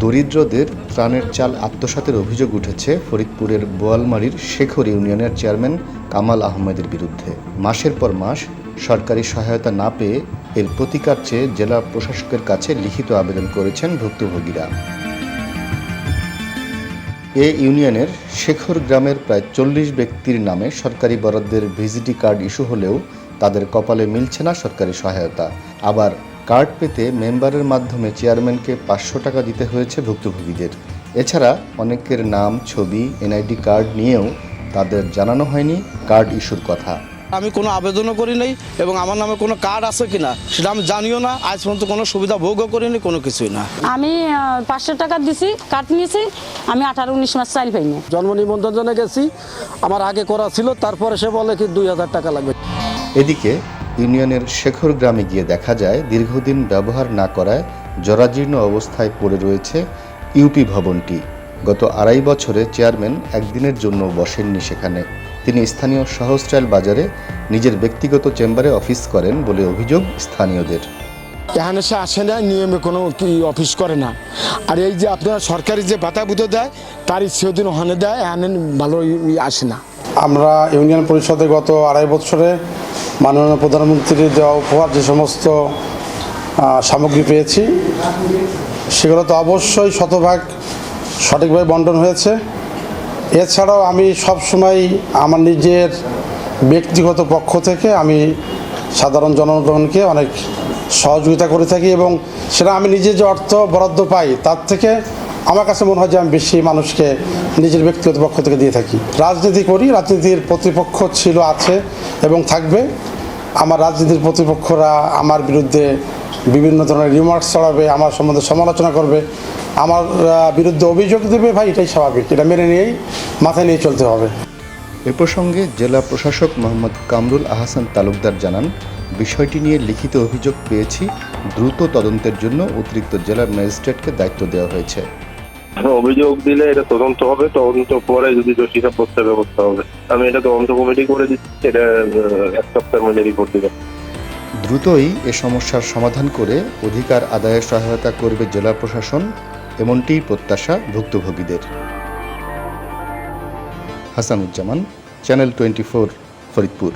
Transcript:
দরিদ্রদের ত্রাণের চাল আত্মসাতের অভিযোগ উঠেছে ফরিদপুরের বোয়ালমারীর শেখর ইউনিয়নের চেয়ারম্যান কামাল আহমেদের বিরুদ্ধে। মাসের পর মাস সরকারি সহায়তা না পেয়ে এর প্রতিকার চেয়ে জেলা প্রশাসকের কাছে লিখিত আবেদন করেছেন ভুক্তভোগীরা। এ ইউনিয়নের শেখর গ্রামের প্রায় 40 ব্যক্তির নামে সরকারি বরাদ্দের ভিজিটি কার্ড ইস্যু হলেও তাদের কপালে মিলছে না সরকারি সহায়তা। আবার কার্ড পেতে মেম্বারের মাধ্যমে চেয়ারম্যানকে 500 টাকা দিতে হয়েছে ভুক্তভোগীদের। এছাড়া অনেকের নাম, ছবি, এনআইডি কার্ড নিয়েও তাদের জানানো হয়নি কার্ড ইস্যুর কথা। আমি কোনো আবেদনও করি নাই এবং আমার নামে কোনো কার্ড আছে কিনা সেটা আমি জানিও না। আজ পর্যন্ত কোনো সুবিধা ভোগও করিনি, কোনো কিছুই না। আমি 500 টাকা দিছি, কার্ড নিয়েছি। আমি 18-19 মাস চাইল পাইনি। জন্ম নিবন্ধনে গেছি, আমার আগে করা ছিল, তারপরে সে বলে কি 2000 টাকা লাগবে। এদিকে ইউনিয়নের শেখর গ্রামে গিয়ে দেখা যায় দীর্ঘদিন ব্যবহার না করায় জরাজীর্ণ অবস্থায় পড়ে রয়েছে ইউপি ভবনটি। গত 2.5 বছরে চেয়ারম্যান একদিনের জন্য বসেননি সেখানে। তিনি স্থানীয় সহস্রাইল বাজারে নিজের ব্যক্তিগত চেম্বারে অফিস করেন বলে অভিযোগ স্থানীয়দের। এখানে সে আসে না, নিয়মে কোনো অফিস করে না। আর এই যে আপনার সরকারি যে ভাতা বুঝে দেয় তারই সেদিন ওখানে দেয়, এখানে ভালো আসে না। আমরা ইউনিয়ন পরিষদে গত 2.5 বছরে মাননীয় প্রধানমন্ত্রীর দেওয়া উপহার যে সমস্ত সামগ্রী পেয়েছি সেগুলো তো অবশ্যই শতভাগ সঠিকভাবে বন্টন হয়েছে। এছাড়াও আমি সবসময় আমার নিজের ব্যক্তিগত পক্ষ থেকে আমি সাধারণ জনগণকে অনেক সহযোগিতা করে থাকি এবং সেটা আমি নিজে যে অর্থ বরাদ্দ পাই তার থেকে আমার কাছে মনে হয় যে আমি বেশি মানুষকে নিজের ব্যক্তিগত পক্ষ থেকে দিয়ে থাকি। রাজনীতি করি, রাজনীতির প্রতিপক্ষ ছিল, আছে এবং থাকবে। আমার রাজনীতির প্রতিপক্ষরা আমার বিরুদ্ধে বিভিন্ন ধরনের রিমার্কস ছড়াবে, আমার সম্বন্ধে সমালোচনা করবে, আমার বিরুদ্ধে অভিযোগ দেবে। ভাই, এটাই স্বাভাবিক, এটা মেনে নিয়েই মাথায় নিয়ে চলতে হবে। এ প্রসঙ্গে জেলা প্রশাসক মোহাম্মদ কামরুল আহসান তালুকদার জানান, বিষয়টি নিয়ে লিখিত অভিযোগ পেয়েছি, দ্রুত তদন্তের জন্য অতিরিক্ত জেলা ম্যাজিস্ট্রেটকে দায়িত্ব দেওয়া হয়েছে। অভিযোগ দিলে এটা তদন্ত হবে, তদন্ত পরে যদি দোষী সাব্যস্তের ব্যবস্থা হবে। আমি এটা তদন্ত কমিটি করে দিচ্ছি, এটা 1 সপ্তাহের মধ্যে রিপোর্ট দিবে। দ্রুতই এ সমস্যার সমাধান করে অধিকার আদায়ে সহায়তা করবে জেলা প্রশাসন, এমনটিই প্রত্যাশা ভুক্তভোগীদের। হাসানুজ্জামান, চ্যানেল 24, ফরিদপুর।